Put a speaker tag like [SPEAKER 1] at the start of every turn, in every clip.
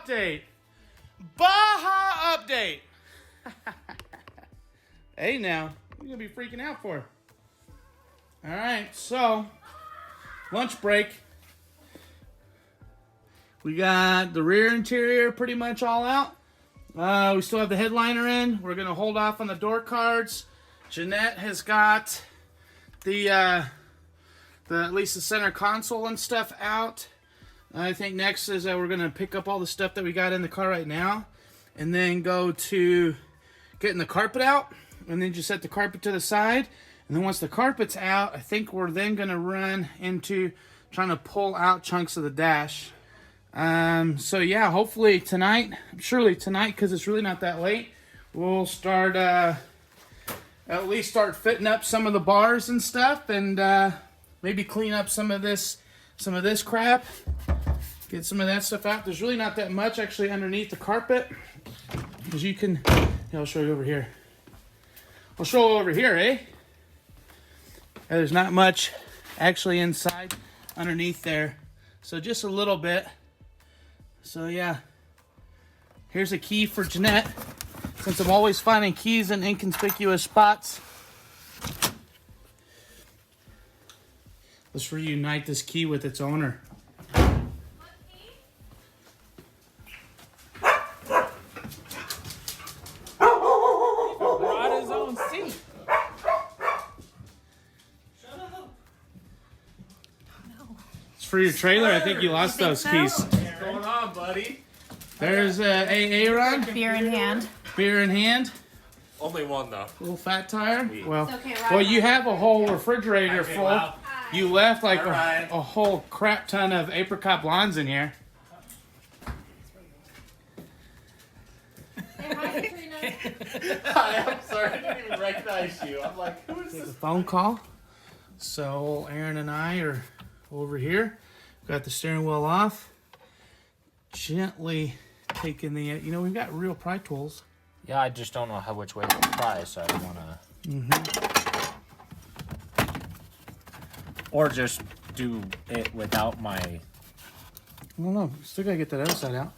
[SPEAKER 1] update. Baja update. Hey now, what are you going to be freaking out for? All right, so lunch break. We got the rear interior pretty much all out. We still have the headliner in. We're going to hold off on the door cards. Jeanette has got the at least the center console and stuff out. I think next is that we're going to pick up all the stuff that we got in the car right now and then go to getting the carpet out and then just set the carpet to the side. And then once the carpet's out, I think we're then going to run into trying to pull out chunks of the dash. So yeah, hopefully tonight, surely tonight, because it's really not that late, we'll start, at least start fitting up some of the bars and stuff and, maybe clean up some of this crap. Get some of that stuff out. There's really not that much actually underneath the carpet. As you can, I'll show you over here. I'll show you over here, eh? There's not much actually inside underneath there. So just a little bit. So yeah, here's a key for Jeanette. Since I'm always finding keys in inconspicuous spots, let's reunite this key with its owner.
[SPEAKER 2] Brought his own seat.
[SPEAKER 3] Shut up.
[SPEAKER 1] It's for your trailer. I think you lost those keys.
[SPEAKER 3] What's going on, buddy?
[SPEAKER 1] There's Aaron.
[SPEAKER 4] Beer in hand.
[SPEAKER 1] Beer in hand.
[SPEAKER 3] Only one though.
[SPEAKER 1] Little fat tire. Well,
[SPEAKER 4] It's okay, Ryan.
[SPEAKER 1] well, you have a whole refrigerator
[SPEAKER 3] Okay,
[SPEAKER 1] full.
[SPEAKER 3] wow.
[SPEAKER 1] You left like
[SPEAKER 3] All right.
[SPEAKER 1] a whole crap ton of apricot blondes in here.
[SPEAKER 3] Hi, I'm sorry. I didn't even recognize you. I'm like, who is
[SPEAKER 1] Take a
[SPEAKER 3] this?
[SPEAKER 1] phone call. So Aaron and I are over here. Got the steering wheel off. Gently taking the, we've got real pry tools.
[SPEAKER 2] Yeah, I just don't know which way to pry, so I don't want to. Or just do it without my.
[SPEAKER 1] I don't know. Still gotta get that other side out.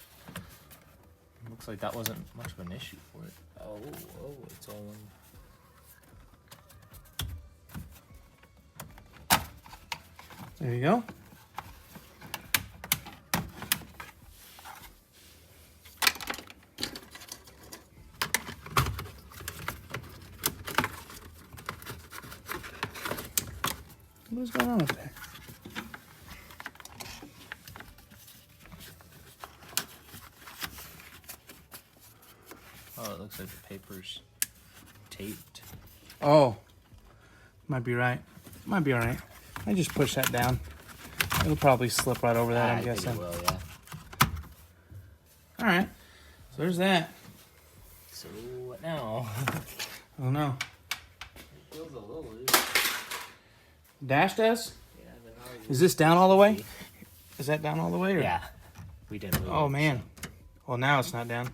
[SPEAKER 2] Looks like that wasn't much of an issue for it. Oh, it's all in.
[SPEAKER 1] There you go. What's going on up there?
[SPEAKER 2] Oh, it looks like the paper's taped.
[SPEAKER 1] Oh, might be right. Might be all right. I just push that down. It'll probably slip right over that, I'm
[SPEAKER 2] I think
[SPEAKER 1] guessing.
[SPEAKER 2] it will, yeah.
[SPEAKER 1] All right. So there's that.
[SPEAKER 2] So what now?
[SPEAKER 1] I don't know.
[SPEAKER 2] It feels a little loose.
[SPEAKER 1] Dash does?
[SPEAKER 2] Yeah,
[SPEAKER 1] Is this down all the way? Is that down all the way? Or?
[SPEAKER 2] Yeah, we didn't move.
[SPEAKER 1] Oh, man. Well, now it's not down.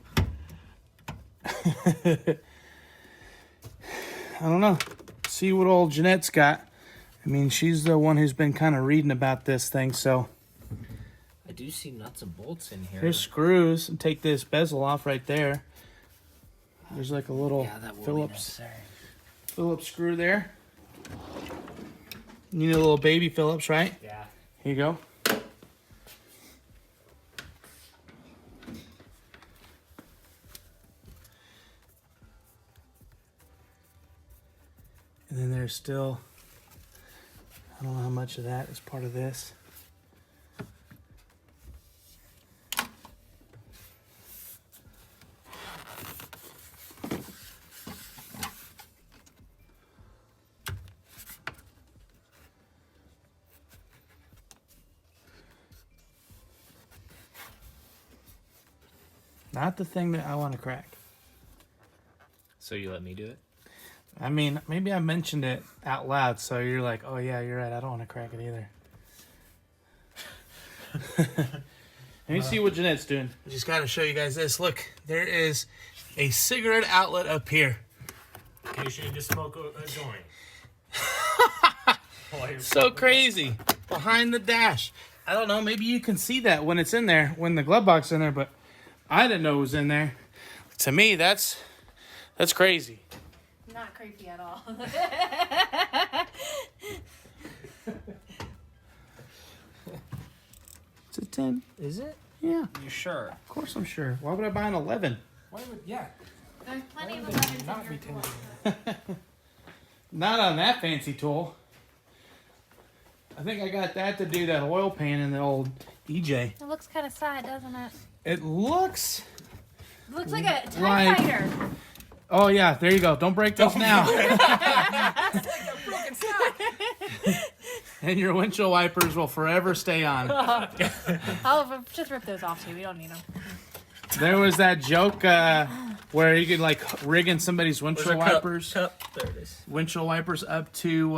[SPEAKER 1] I don't know. See what old Jeanette's got. I mean, she's the one who's been kind of reading about this thing, so.
[SPEAKER 2] I do see nuts and bolts in here.
[SPEAKER 1] Here's screws. And take this bezel off right there. There's like a little
[SPEAKER 2] that will be
[SPEAKER 1] Phillips
[SPEAKER 2] necessary.
[SPEAKER 1] Phillips screw there. You need a little baby Phillips, right?
[SPEAKER 2] Yeah.
[SPEAKER 1] Here you go. And then there's still, I don't know how much of that is part of this. Not the thing that I want to crack.
[SPEAKER 2] So you let me do it?
[SPEAKER 1] I mean, maybe I mentioned it out loud, so you're like, oh yeah, you're right. I don't want to crack it either. Let me see what Jeanette's doing. I just got to show you guys this. Look, there is a cigarette outlet up here.
[SPEAKER 3] You should just smoke a joint.
[SPEAKER 1] So crazy. Behind the dash. I don't know, maybe you can see that when it's in there, when the glove box is in there, but I didn't know it was in there. To me, that's crazy.
[SPEAKER 4] Not creepy at all.
[SPEAKER 1] It's a 10.
[SPEAKER 2] Is it?
[SPEAKER 1] Yeah,
[SPEAKER 2] You sure?
[SPEAKER 1] of course I'm sure. Why would I buy an 11?
[SPEAKER 5] Why would, yeah.
[SPEAKER 4] There's plenty of
[SPEAKER 5] Why would they
[SPEAKER 4] 11s
[SPEAKER 5] not
[SPEAKER 4] in
[SPEAKER 5] be
[SPEAKER 4] your
[SPEAKER 5] 10?
[SPEAKER 4] drawer.
[SPEAKER 1] Not on that fancy tool. I think I got that to do that oil pan in the old EJ.
[SPEAKER 4] It looks kind of sad, doesn't it?
[SPEAKER 1] It looks.
[SPEAKER 4] It looks like a TIE
[SPEAKER 1] Like-
[SPEAKER 4] fighter.
[SPEAKER 1] Oh yeah, there you go. Don't break those now. And your windshield wipers will forever stay on.
[SPEAKER 4] I'll just rip those off too. We don't need them.
[SPEAKER 1] There was that joke where you could like rig in somebody's windshield wipers.
[SPEAKER 2] Cup. There it is.
[SPEAKER 1] Windshield wipers up to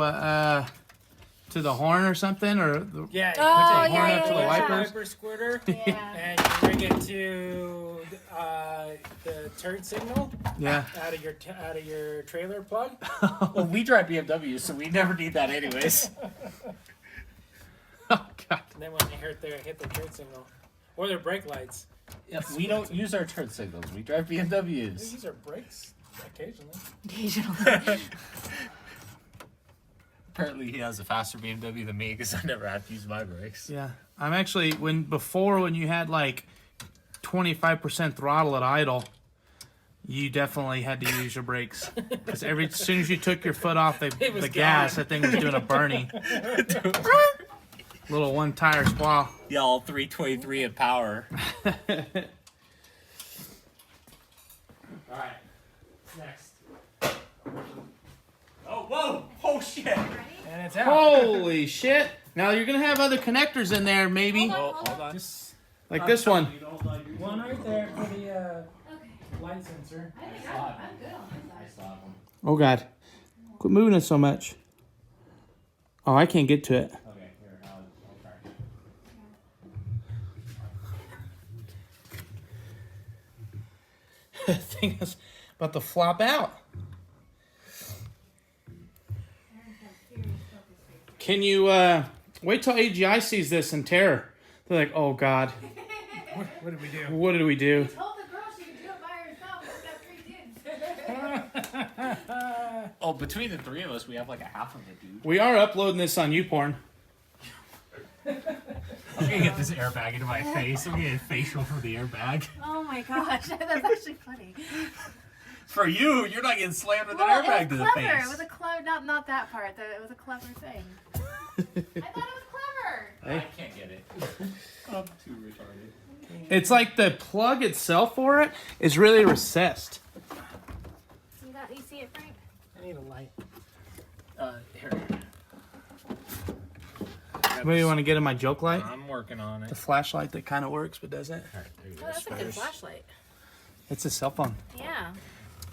[SPEAKER 1] the horn or something, or the,
[SPEAKER 5] Yeah.
[SPEAKER 4] Oh,
[SPEAKER 1] horn
[SPEAKER 4] yeah,
[SPEAKER 1] up to the
[SPEAKER 4] yeah, yeah.
[SPEAKER 1] wipers.
[SPEAKER 5] Wiper squirter.
[SPEAKER 4] Yeah.
[SPEAKER 5] And you ring it to the turn signal
[SPEAKER 1] Yeah.
[SPEAKER 5] out of your trailer plug.
[SPEAKER 3] Well, we drive BMWs, so we never need that anyways.
[SPEAKER 1] Oh god.
[SPEAKER 5] And then when you hit the turn signal, or their brake lights.
[SPEAKER 3] Yeah, we don't use our turn signals. We drive BMWs.
[SPEAKER 5] These are brakes occasionally.
[SPEAKER 4] Occasionally.
[SPEAKER 3] Apparently, he has a faster BMW than me because I never have to use my brakes.
[SPEAKER 1] Yeah. I'm actually when you had like 25% throttle at idle, you definitely had to use your brakes because as soon as you took your foot off the
[SPEAKER 5] was
[SPEAKER 1] gas,
[SPEAKER 5] gone.
[SPEAKER 1] that thing was doing a Bernie. Little one tire squall.
[SPEAKER 3] Yeah, all 323 in power.
[SPEAKER 1] All right. Next.
[SPEAKER 3] Oh, whoa! Oh, shit!
[SPEAKER 5] And it's out.
[SPEAKER 1] Holy shit! Now you're gonna have other connectors in there, maybe,
[SPEAKER 4] Hold on, hold on.
[SPEAKER 5] Just
[SPEAKER 1] like this one.
[SPEAKER 5] one right there for the
[SPEAKER 4] Okay.
[SPEAKER 5] light sensor.
[SPEAKER 4] I think I'm good on my side.
[SPEAKER 1] Oh god, quit moving it so much. Oh, I can't get to it.
[SPEAKER 3] Okay, here, I'll try.
[SPEAKER 1] The thing is about to flop out. Can you wait till AGI sees this in terror? They're like, oh god,
[SPEAKER 5] What did we do?
[SPEAKER 1] what did we do?
[SPEAKER 4] Told the girl she could do it by herself. She's got 3 kids.
[SPEAKER 3] Oh, between the three of us, we have like a half of it, dude.
[SPEAKER 1] We are uploading this on YouPorn.
[SPEAKER 3] I'm gonna get this airbag into my face. I'm gonna get a facial for the airbag.
[SPEAKER 4] Oh my gosh, that's actually funny.
[SPEAKER 3] For you, you're not getting slammed with
[SPEAKER 4] Well,
[SPEAKER 3] an airbag
[SPEAKER 4] it
[SPEAKER 3] to
[SPEAKER 4] was
[SPEAKER 3] the
[SPEAKER 4] clever.
[SPEAKER 3] face.
[SPEAKER 4] It was a clever, not that part. It was a clever thing. I thought it was clever.
[SPEAKER 3] I can't get it. I'm too retarded.
[SPEAKER 1] It's like the plug itself for it is really recessed.
[SPEAKER 4] You see it, Frank?
[SPEAKER 5] I need a light.
[SPEAKER 3] Here.
[SPEAKER 1] What do you want to get in my joke light?
[SPEAKER 3] I'm working on it.
[SPEAKER 1] The flashlight that kind of works but doesn't.
[SPEAKER 3] All right, there you
[SPEAKER 4] Oh,
[SPEAKER 3] go.
[SPEAKER 4] that's a good flashlight.
[SPEAKER 1] It's a cell phone.
[SPEAKER 4] Yeah.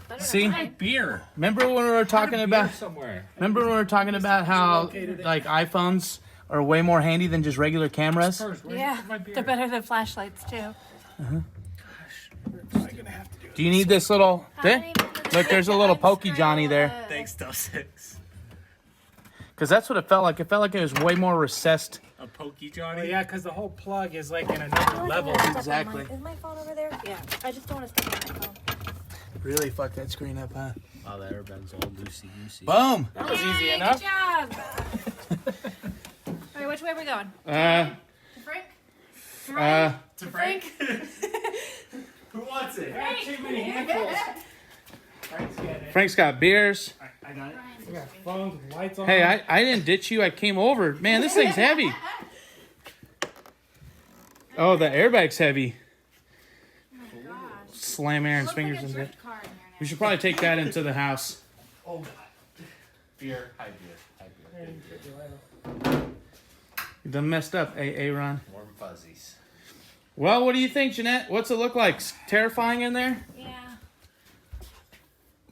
[SPEAKER 4] Better than
[SPEAKER 1] See?
[SPEAKER 4] mine.
[SPEAKER 3] Beer.
[SPEAKER 1] Remember when we were talking about?
[SPEAKER 3] somewhere.
[SPEAKER 1] Remember when we were talking about how like iPhones are way more handy than just regular cameras?
[SPEAKER 4] Yeah, they're better than flashlights too.
[SPEAKER 1] Do you need this little thing? Look, there's a little pokey Johnny there.
[SPEAKER 3] Thanks, Stuff 6.
[SPEAKER 1] Because that's what it felt like. It felt like it was way more recessed.
[SPEAKER 3] A pokey
[SPEAKER 5] Oh
[SPEAKER 3] Johnny.
[SPEAKER 5] yeah, because the whole plug is like in another level.
[SPEAKER 1] Exactly.
[SPEAKER 4] Is my phone over there? Yeah. I just don't want to step on my phone.
[SPEAKER 1] Really fucked that screen up, huh?
[SPEAKER 3] Oh, the airbag's all loosey goosey.
[SPEAKER 1] Boom.
[SPEAKER 5] That was easy
[SPEAKER 4] Yay,
[SPEAKER 5] enough.
[SPEAKER 4] Good job. All right, which way are we going?
[SPEAKER 1] Uh,
[SPEAKER 4] To Frank?
[SPEAKER 3] To
[SPEAKER 4] Frank?
[SPEAKER 3] Who wants it?
[SPEAKER 5] I got too many handfuls. Frank's getting it.
[SPEAKER 1] Frank's got beers.
[SPEAKER 3] I got it.
[SPEAKER 5] We got phones with lights on.
[SPEAKER 1] Hey, I didn't ditch you. I came over. Man, this thing's heavy. Oh, the airbag's heavy.
[SPEAKER 4] Oh my gosh.
[SPEAKER 1] Slam Aaron's
[SPEAKER 4] Looks
[SPEAKER 1] fingers
[SPEAKER 4] like a
[SPEAKER 1] into it.
[SPEAKER 4] drift car in here now.
[SPEAKER 1] We should probably take that into the house.
[SPEAKER 3] Oh, God. Beer. Hi, beer. Hi,
[SPEAKER 5] Hey,
[SPEAKER 3] beer.
[SPEAKER 5] you put your light on.
[SPEAKER 1] You done messed up, Ron.
[SPEAKER 3] Warm fuzzies.
[SPEAKER 1] Well, what do you think, Jeanette? What's it look like? Terrifying in there?
[SPEAKER 4] Yeah.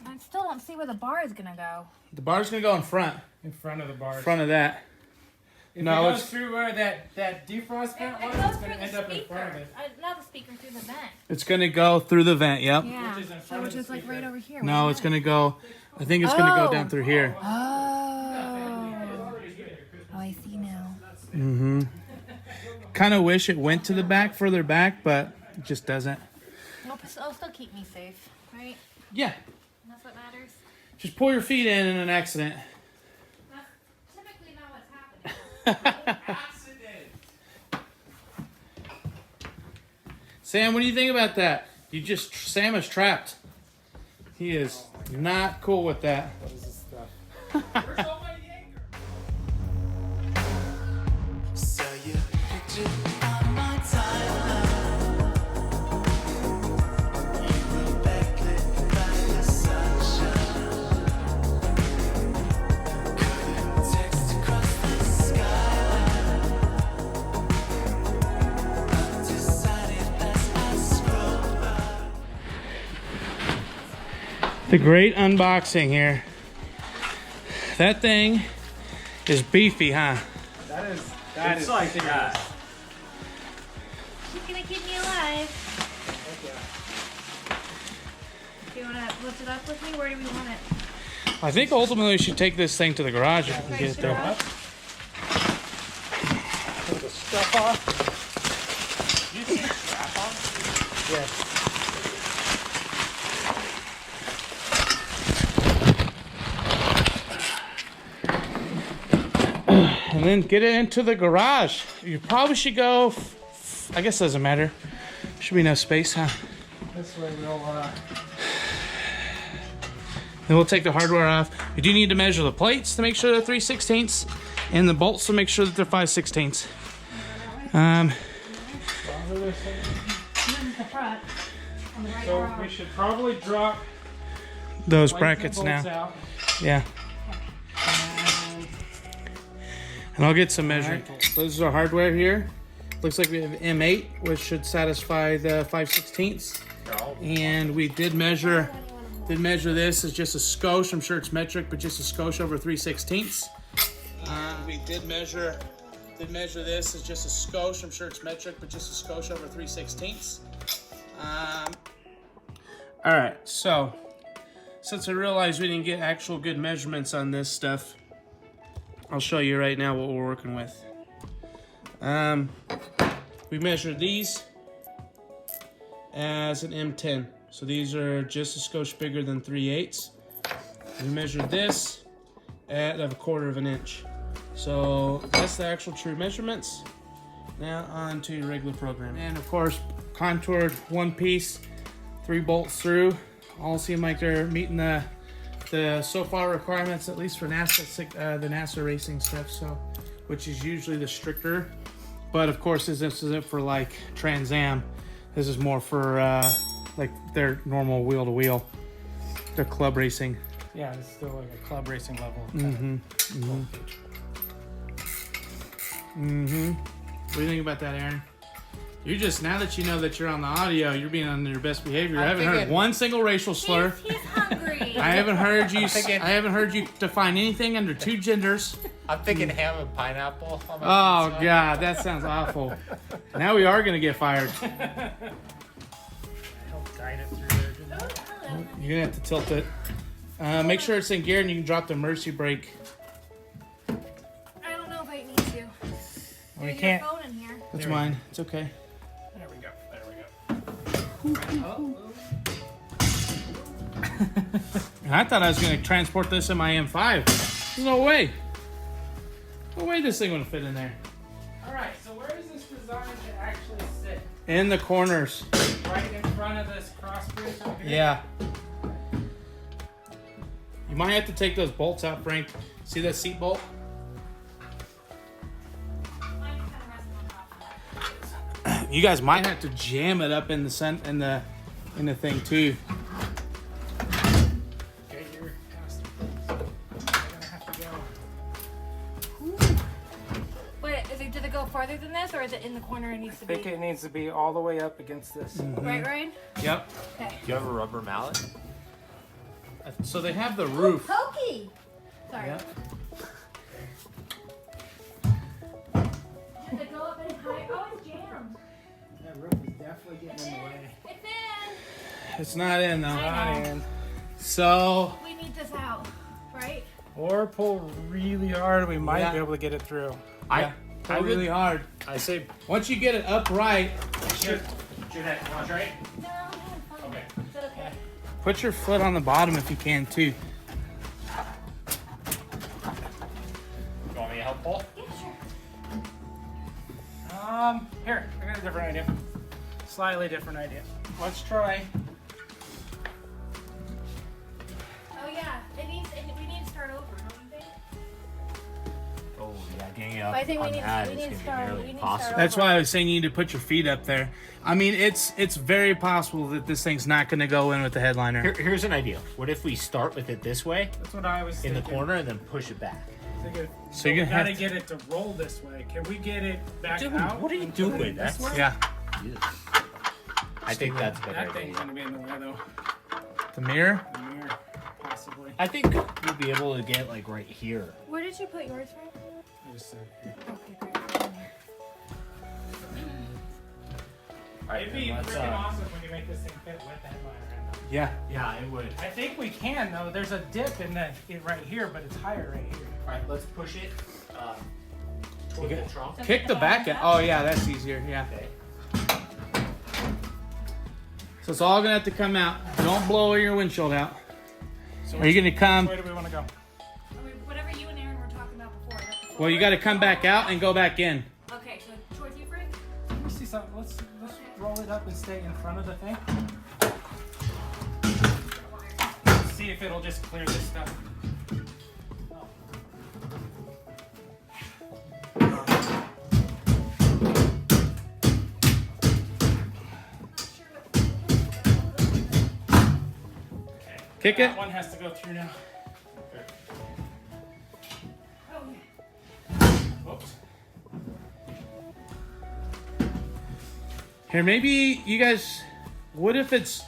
[SPEAKER 4] I still don't see where the bar is gonna go.
[SPEAKER 1] The bar's gonna go in front.
[SPEAKER 5] In front of the bars.
[SPEAKER 1] In front of that.
[SPEAKER 5] If
[SPEAKER 1] No,
[SPEAKER 5] it goes
[SPEAKER 1] it's-
[SPEAKER 5] through where that defrost vent was,
[SPEAKER 4] It goes
[SPEAKER 5] it's
[SPEAKER 4] through
[SPEAKER 5] going to
[SPEAKER 4] the
[SPEAKER 5] end up in front of
[SPEAKER 4] speaker.
[SPEAKER 5] it.
[SPEAKER 4] Not the speaker, through the vent.
[SPEAKER 1] It's gonna go through the vent. Yep.
[SPEAKER 4] Yeah.
[SPEAKER 5] Which is in
[SPEAKER 4] So
[SPEAKER 5] front
[SPEAKER 4] which
[SPEAKER 5] of the
[SPEAKER 4] is like
[SPEAKER 5] speaker.
[SPEAKER 4] right over here.
[SPEAKER 1] No,
[SPEAKER 4] Where
[SPEAKER 1] it's
[SPEAKER 4] is
[SPEAKER 1] gonna go. I think it's gonna go down
[SPEAKER 4] Oh.
[SPEAKER 1] through here.
[SPEAKER 4] it? Oh. Oh, I see now.
[SPEAKER 1] Mm-hmm. Kind of wish it went to the back, further back, but it just doesn't.
[SPEAKER 4] It'll still keep me safe, right?
[SPEAKER 1] Yeah.
[SPEAKER 4] That's what matters.
[SPEAKER 1] Just pull your feet in an accident.
[SPEAKER 4] That's typically not what's happening.
[SPEAKER 1] Sam, what do you think about that? Sam is trapped. He is not cool with that.
[SPEAKER 5] What is this stuff?
[SPEAKER 1] The great unboxing here. That thing is beefy, huh?
[SPEAKER 5] That is like that.
[SPEAKER 4] She's gonna keep me alive. Do you wanna lift it up with me? Where do we want it?
[SPEAKER 1] I think ultimately we should take this thing to the garage if we can get it there.
[SPEAKER 5] Pull the stuff off.
[SPEAKER 2] You take the strap off?
[SPEAKER 5] Yes.
[SPEAKER 1] And then get it into the garage. You probably should go, I guess it doesn't matter. Should be no space, huh?
[SPEAKER 5] This way we'll,
[SPEAKER 1] Then we'll take the hardware off. We do need to measure the plates to make sure they're 3/16 and the bolts to make sure that they're 5/16.
[SPEAKER 4] And then the front. On the right
[SPEAKER 5] so
[SPEAKER 4] arm.
[SPEAKER 5] we should probably drop
[SPEAKER 1] Those
[SPEAKER 5] plates and
[SPEAKER 1] brackets
[SPEAKER 5] bolts
[SPEAKER 1] now.
[SPEAKER 5] out.
[SPEAKER 1] Yeah. And I'll get some measuring. So this is our hardware here. Looks like we have M8, which should satisfy the 5/16. And we did measure this as just a skosh. I'm sure it's metric, but just a skosh over 3/16. We did measure this as just a skosh. I'm sure it's metric, but just a skosh over 3/16. All right, so since I realized we didn't get actual good measurements on this stuff, I'll show you right now what we're working with. We measured these as an M10. So these are just a skosh bigger than 3/8. We measured this at a 1/4 of an inch. So that's the actual true measurements. Now on to regular programming. And of course, contoured one piece, 3 bolts through. All seem like they're meeting the so far requirements, at least for NASA, the NASA racing stuff. So, which is usually the stricter. But of course, this isn't for like Trans Am. This is more for like their normal wheel to wheel. Their club racing.
[SPEAKER 5] Yeah, it's still like a club racing level.
[SPEAKER 1] What do you think about that, Aaron? You just, now that you know that you're on the audio, you're being on your best behavior. I haven't heard one single racial slur.
[SPEAKER 4] He's hungry.
[SPEAKER 1] I haven't heard you.
[SPEAKER 2] thinking-
[SPEAKER 1] I haven't heard you define anything under 2 genders.
[SPEAKER 2] I'm thinking ham and pineapple. On my
[SPEAKER 1] Oh
[SPEAKER 2] pizza.
[SPEAKER 1] God, that sounds awful. Now we are gonna get fired.
[SPEAKER 5] Help guide it through there.
[SPEAKER 1] You're gonna have to tilt it. Make sure it's in gear, and you can drop the mercy brake.
[SPEAKER 4] I don't know if I need to.
[SPEAKER 5] We
[SPEAKER 4] There's
[SPEAKER 5] can't.
[SPEAKER 4] your phone in here.
[SPEAKER 1] That's
[SPEAKER 5] There we
[SPEAKER 1] mine. It's okay.
[SPEAKER 5] There we go. There we go.
[SPEAKER 1] And I thought I was gonna transport this in my M5. There's no way. No way this thing would fit in there.
[SPEAKER 5] All right. So where is this designed to actually sit?
[SPEAKER 1] In the corners.
[SPEAKER 5] Right in front of this cross brace over here.
[SPEAKER 1] Yeah. You might have to take those bolts out, Frank. See that seat bolt?
[SPEAKER 4] Mine's kind of resting on top.
[SPEAKER 1] You guys might have to jam it up in the in the thing too.
[SPEAKER 5] Okay, you're past the things. We're gonna have to go.
[SPEAKER 4] Wait, does it go farther than this, or is it in the corner? It needs to
[SPEAKER 5] I
[SPEAKER 4] be.
[SPEAKER 5] think it needs to be all the way up against this.
[SPEAKER 4] Right, Ryan?
[SPEAKER 1] Yep.
[SPEAKER 4] Okay.
[SPEAKER 2] Do you have a rubber mallet?
[SPEAKER 1] So they have the roof.
[SPEAKER 4] Pokey. Sorry.
[SPEAKER 1] Yep.
[SPEAKER 4] Does it go up any higher? Oh, it's jammed.
[SPEAKER 5] That roof is definitely getting in the way.
[SPEAKER 4] It's in.
[SPEAKER 1] It's not in though.
[SPEAKER 4] I know.
[SPEAKER 5] Not in.
[SPEAKER 1] So
[SPEAKER 4] We need this out, right?
[SPEAKER 5] Or pull really hard, we might
[SPEAKER 1] Yeah.
[SPEAKER 5] be able to get it through.
[SPEAKER 1] yeah,
[SPEAKER 2] I
[SPEAKER 1] pull
[SPEAKER 2] would-
[SPEAKER 1] really hard.
[SPEAKER 2] I say
[SPEAKER 1] Once you get it upright,
[SPEAKER 3] Jeanette, watch right.
[SPEAKER 4] No, I'm
[SPEAKER 3] Okay.
[SPEAKER 4] Is that okay?
[SPEAKER 1] Put your foot on the bottom if you can too.
[SPEAKER 3] You want me to help pull?
[SPEAKER 4] Yeah, sure.
[SPEAKER 5] Here, I got a different idea. Slightly different idea. Let's try.
[SPEAKER 4] Oh yeah, we need to start over, don't you think?
[SPEAKER 3] Oh, yeah, getting up
[SPEAKER 4] I think we
[SPEAKER 3] on
[SPEAKER 4] need-
[SPEAKER 3] that
[SPEAKER 4] we
[SPEAKER 3] is
[SPEAKER 4] need to
[SPEAKER 3] gonna be
[SPEAKER 4] start-
[SPEAKER 3] nearly
[SPEAKER 4] we need to
[SPEAKER 3] impossible.
[SPEAKER 4] start
[SPEAKER 1] That's why I was saying you need to put your feet up there. I mean, it's very possible that this thing's not going to go in with the headliner.
[SPEAKER 3] Here's an idea. What if we start with it this way
[SPEAKER 5] That's what I was
[SPEAKER 3] in the
[SPEAKER 5] thinking.
[SPEAKER 3] corner and then push it back?
[SPEAKER 1] So you're
[SPEAKER 5] we
[SPEAKER 1] gonna have
[SPEAKER 5] gotta
[SPEAKER 1] to-
[SPEAKER 5] get it to roll this way. Can we get it back
[SPEAKER 3] Dude,
[SPEAKER 5] out?
[SPEAKER 3] what are you
[SPEAKER 5] and put it
[SPEAKER 3] doing?
[SPEAKER 5] this
[SPEAKER 3] That's-
[SPEAKER 5] way?
[SPEAKER 1] Yeah,
[SPEAKER 3] I think that's a better
[SPEAKER 5] That thing's
[SPEAKER 3] idea.
[SPEAKER 5] gonna be in the way though.
[SPEAKER 1] the mirror.
[SPEAKER 5] The mirror, possibly.
[SPEAKER 3] I think we'll be able to get like right here.
[SPEAKER 4] Where did you put yours, Frank?
[SPEAKER 5] I just said here.
[SPEAKER 4] Okay, great.
[SPEAKER 5] It'd be
[SPEAKER 3] let's,
[SPEAKER 5] freaking awesome when you make this thing fit with the headliner in though.
[SPEAKER 1] Yeah.
[SPEAKER 3] Yeah, it would.
[SPEAKER 5] I think we can though. There's a dip in right here, but it's higher right here.
[SPEAKER 3] All right, let's push it toward the trunk.
[SPEAKER 1] Kick the back end. Oh yeah, that's easier. Yeah.
[SPEAKER 3] Okay.
[SPEAKER 1] So it's all gonna have to come out. Don't blow your windshield out.
[SPEAKER 5] So
[SPEAKER 1] Are you gonna come?
[SPEAKER 5] Where do we want to go?
[SPEAKER 4] I mean, whatever you and Aaron were talking about before. Is that the
[SPEAKER 1] Well, you got to come back out and go back in.
[SPEAKER 4] Okay, so towards you, Frank?
[SPEAKER 5] Let me see something. Let's roll it up and stay in front of the thing. See if it'll just clear this stuff.
[SPEAKER 1] Kick
[SPEAKER 5] That
[SPEAKER 1] it.
[SPEAKER 5] one has to go through now.
[SPEAKER 4] Oh, yeah.
[SPEAKER 5] Whoops.
[SPEAKER 1] Here, maybe you guys. What if it's?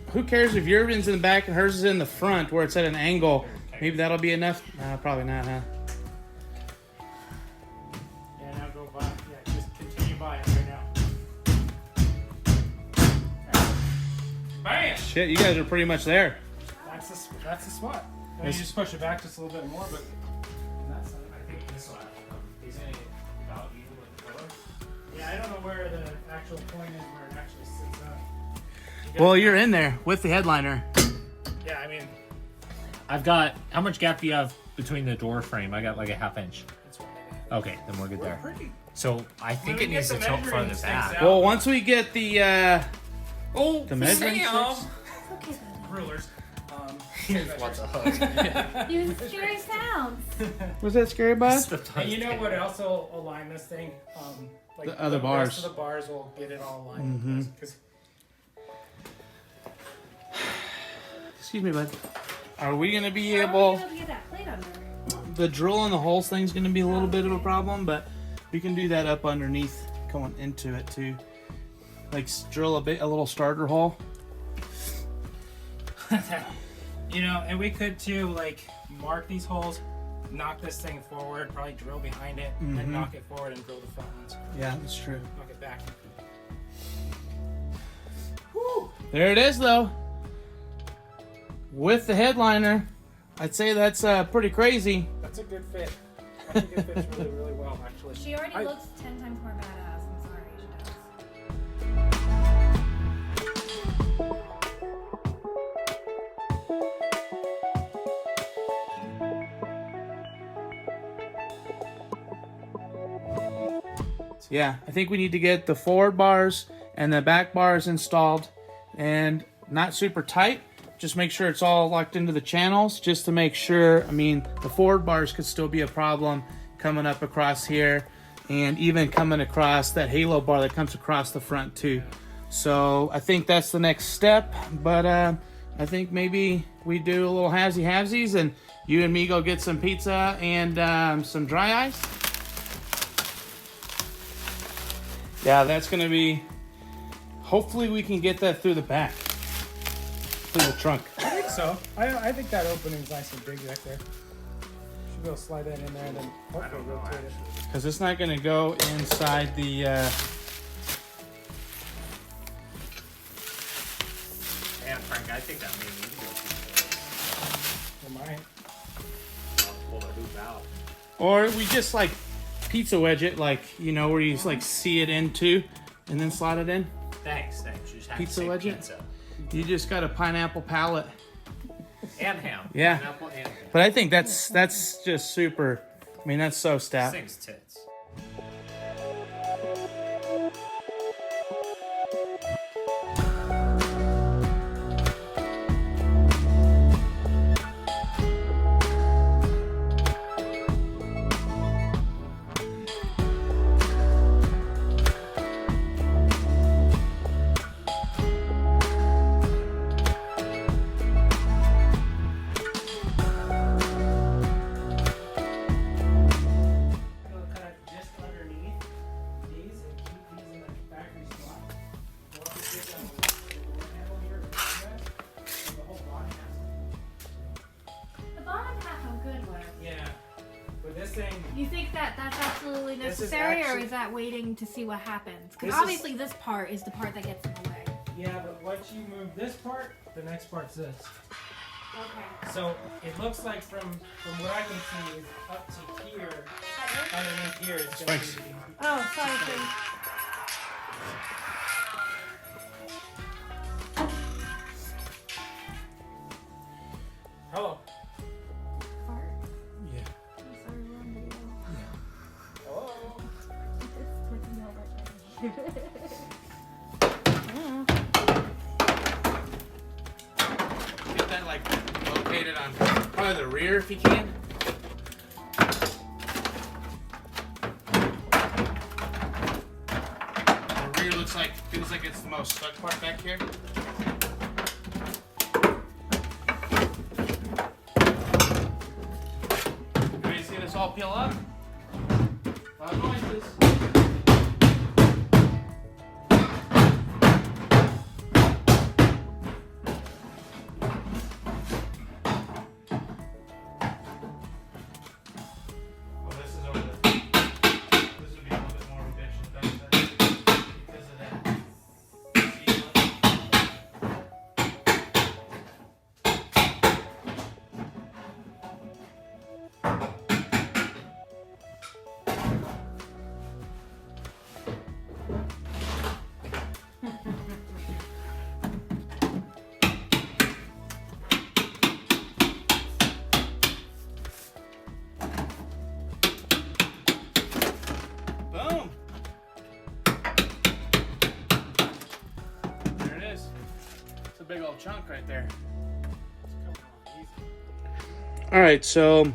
[SPEAKER 1] Who cares if yours is in the back and hers is in the front, where it's at an angle? Maybe that'll be enough. Probably not, huh?
[SPEAKER 5] Yeah, now go by. Yeah, just continue by it right now. Bam!
[SPEAKER 1] Shit, you guys are pretty much there.
[SPEAKER 5] That's the spot. Now you just push it back just a little bit more, but on that side.
[SPEAKER 3] I think this one is it about even with the pillar.
[SPEAKER 5] Yeah, I don't know where the actual point is where it actually sits up.
[SPEAKER 1] Well, you're in there with the headliner.
[SPEAKER 5] Yeah, I mean,
[SPEAKER 3] I've got. How much gap do you have between the door frame? I got like a half inch.
[SPEAKER 5] that's what
[SPEAKER 3] Okay, then we're good there.
[SPEAKER 5] pretty.
[SPEAKER 3] So I think
[SPEAKER 5] we
[SPEAKER 3] it
[SPEAKER 5] get
[SPEAKER 3] needs
[SPEAKER 5] the
[SPEAKER 3] to tilt
[SPEAKER 5] measuring
[SPEAKER 3] further
[SPEAKER 5] sticks
[SPEAKER 3] back.
[SPEAKER 5] out-
[SPEAKER 1] Well, once we get the
[SPEAKER 3] Oh,
[SPEAKER 1] the measuring sticks.
[SPEAKER 4] Okay, buddy.
[SPEAKER 5] Rulers.
[SPEAKER 3] What's a hook?
[SPEAKER 4] You scary sounds.
[SPEAKER 1] Was that scary, bud?
[SPEAKER 5] And you know what else will align this thing? Like
[SPEAKER 1] The other
[SPEAKER 5] rest
[SPEAKER 1] bars.
[SPEAKER 5] of the bars will get it all aligned. with this, 'cause
[SPEAKER 1] Excuse me, bud. Are we gonna be
[SPEAKER 4] How are
[SPEAKER 1] able?
[SPEAKER 4] we gonna get that plate under?
[SPEAKER 1] The drill in the holes thing's gonna be a little bit of a problem, but we can do that up underneath, going into it too. Like drill a little starter hole.
[SPEAKER 5] You know, and we could too, like, mark these holes, knock this thing forward, probably drill behind it, and then knock it forward and drill the front ones.
[SPEAKER 1] Yeah, that's true.
[SPEAKER 5] Knock it back.
[SPEAKER 1] There it is, though. With the headliner, I'd say that's pretty crazy.
[SPEAKER 5] That's a good fit. I think it fits really, really well, actually.
[SPEAKER 4] She already
[SPEAKER 5] I-
[SPEAKER 4] looks 10 times more badass. I'm sorry, she does.
[SPEAKER 1] Yeah, I think we need to get the forward bars and the back bars installed, and not super tight. Just make sure it's all locked into the channels, just to make sure. I mean, the forward bars could still be a problem coming up across here, and even coming across that halo bar that comes across the front too. So I think that's the next step, but I think maybe we do a little halvesies, and you and me go get some pizza and some dry ice. Yeah, that's gonna be. Hopefully, we can get that through the back, through the trunk.
[SPEAKER 5] I think so. I think that opening's nice and big back there. Should be able to slide that in there and then hopefully rotate it.
[SPEAKER 1] Because it's not gonna go inside the.
[SPEAKER 3] Man, Frank, I think that may need to go
[SPEAKER 5] It might.
[SPEAKER 3] pull the hoop out.
[SPEAKER 1] Or we just like pizza wedge it, like where you just like see it into, and then slide it in.
[SPEAKER 3] Thanks. You just have
[SPEAKER 1] Pizza
[SPEAKER 3] to say
[SPEAKER 1] wedge it?
[SPEAKER 3] pizza.
[SPEAKER 1] You just got a pineapple palette.
[SPEAKER 3] And ham.
[SPEAKER 1] Yeah.
[SPEAKER 3] Pineapple and ham.
[SPEAKER 1] But I think that's just super. I mean, that's so stout.
[SPEAKER 3] Sings tits.
[SPEAKER 5] We'll cut just underneath these and keep these in the factory spot. We'll have to take down the door handle here, so the whole body has
[SPEAKER 4] The bottom half I'm good with.
[SPEAKER 5] Yeah. But this thing,
[SPEAKER 4] You think that that's absolutely
[SPEAKER 5] This is
[SPEAKER 4] necessary, or
[SPEAKER 5] actually-
[SPEAKER 4] is that waiting to see what happens?
[SPEAKER 5] This
[SPEAKER 4] Because
[SPEAKER 5] is-
[SPEAKER 4] obviously this part is the part that gets in the way.
[SPEAKER 5] yeah, but once you move this part, the next part's this.
[SPEAKER 4] Okay.
[SPEAKER 5] So it looks like from what I can see is up to here, underneath here is going
[SPEAKER 1] Thanks.
[SPEAKER 5] to be.
[SPEAKER 4] Oh, sorry, Tim.
[SPEAKER 5] Hello.
[SPEAKER 4] Fart?
[SPEAKER 1] Yeah.
[SPEAKER 4] I'm sorry, we're on video.
[SPEAKER 5] Hello.
[SPEAKER 1] Get that like located on probably the rear if you can. The rear feels like it's the most stuck part back here. You ready to see this all peel up? Loud noises. Well, this is over the. This would be a little bit more of a bitch back there because of that. Boom. There it is. It's a big old chunk right there. All right, so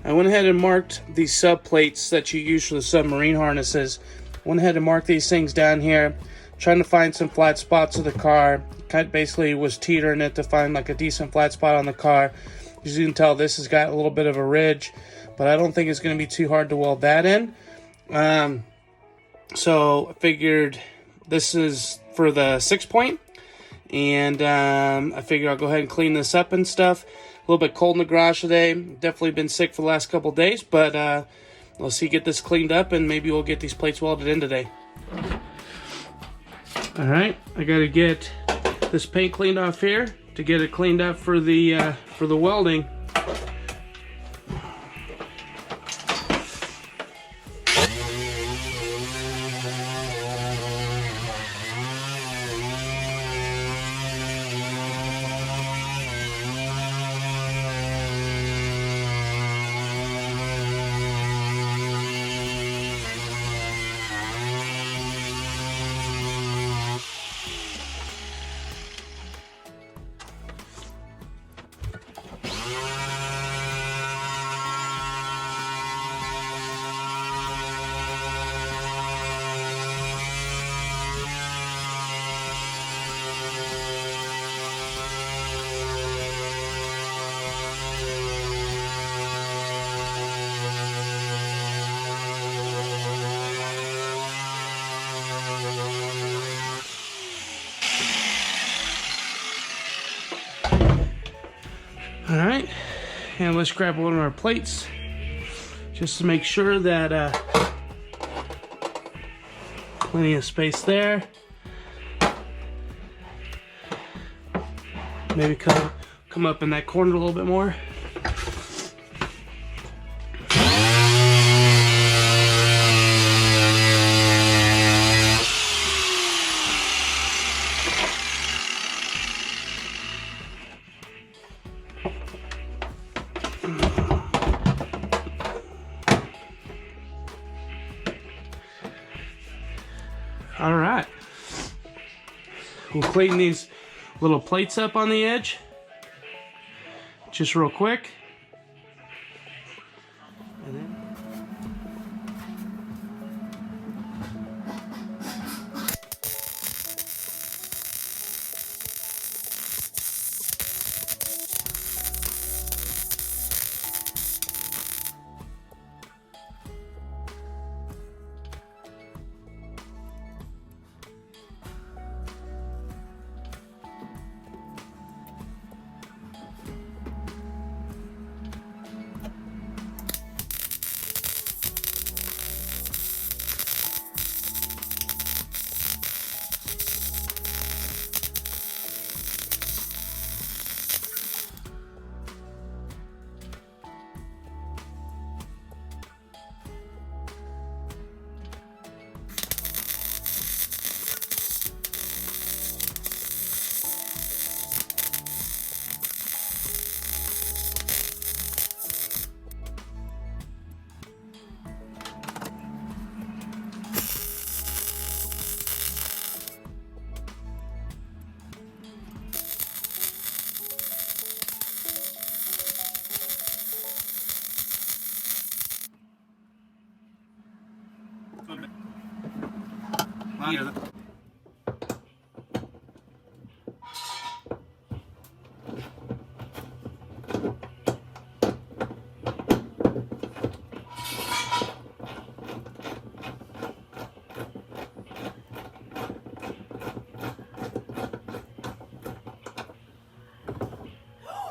[SPEAKER 1] I went ahead and marked these sub plates that you use for the submarine harnesses. Went ahead and marked these things down here, trying to find some flat spots of the car. Kind of basically was teetering it to find like a decent flat spot on the car. As you can tell, this has got a little bit of a ridge, but I don't think it's going to be too hard to weld that in. So I figured this is for the 6-point, and I figured I'll go ahead and clean this up and stuff. A little bit cold in the garage today. Definitely been sick for the last couple days, but let's see, get this cleaned up, and maybe we'll get these plates welded in today. All right, I got to get this paint cleaned off here to get it cleaned up for the welding. All right, and let's grab one of our plates just to make sure that plenty of space there. Maybe come up in that corner a little bit more. clean these little plates up on the edge. Just real quick. And then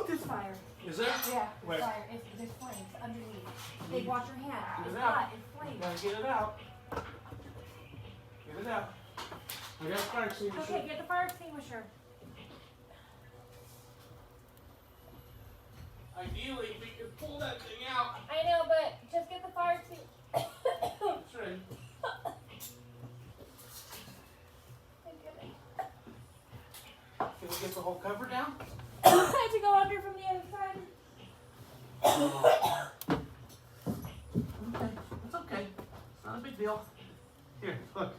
[SPEAKER 4] There's fire.
[SPEAKER 1] is there?
[SPEAKER 4] Yeah,
[SPEAKER 1] Where?
[SPEAKER 4] fire. There's flames underneath. Hey, watch your hand.
[SPEAKER 1] Get
[SPEAKER 4] It's
[SPEAKER 1] it out.
[SPEAKER 4] hot. It's flames.
[SPEAKER 1] Gotta get it out. Get it out. I got a fire extinguisher.
[SPEAKER 4] Okay, get the fire extinguisher.
[SPEAKER 1] Ideally, we could pull that thing out.
[SPEAKER 4] I know, but just get the fire extinguisher.
[SPEAKER 1] That's right. Can we get the whole cover down?
[SPEAKER 4] I had to go under from the other side.
[SPEAKER 1] Okay, it's okay. It's not a big deal. Here, look.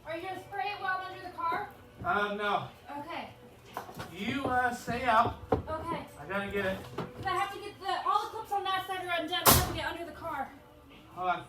[SPEAKER 4] Are you gonna spray it while I'm under the car?
[SPEAKER 1] No.
[SPEAKER 4] Okay.
[SPEAKER 1] You, stay out.
[SPEAKER 4] Okay.
[SPEAKER 1] I gotta get it.
[SPEAKER 4] Cause I have to get all the clips on that side are undone. I have to get under the car.
[SPEAKER 1] Hold on.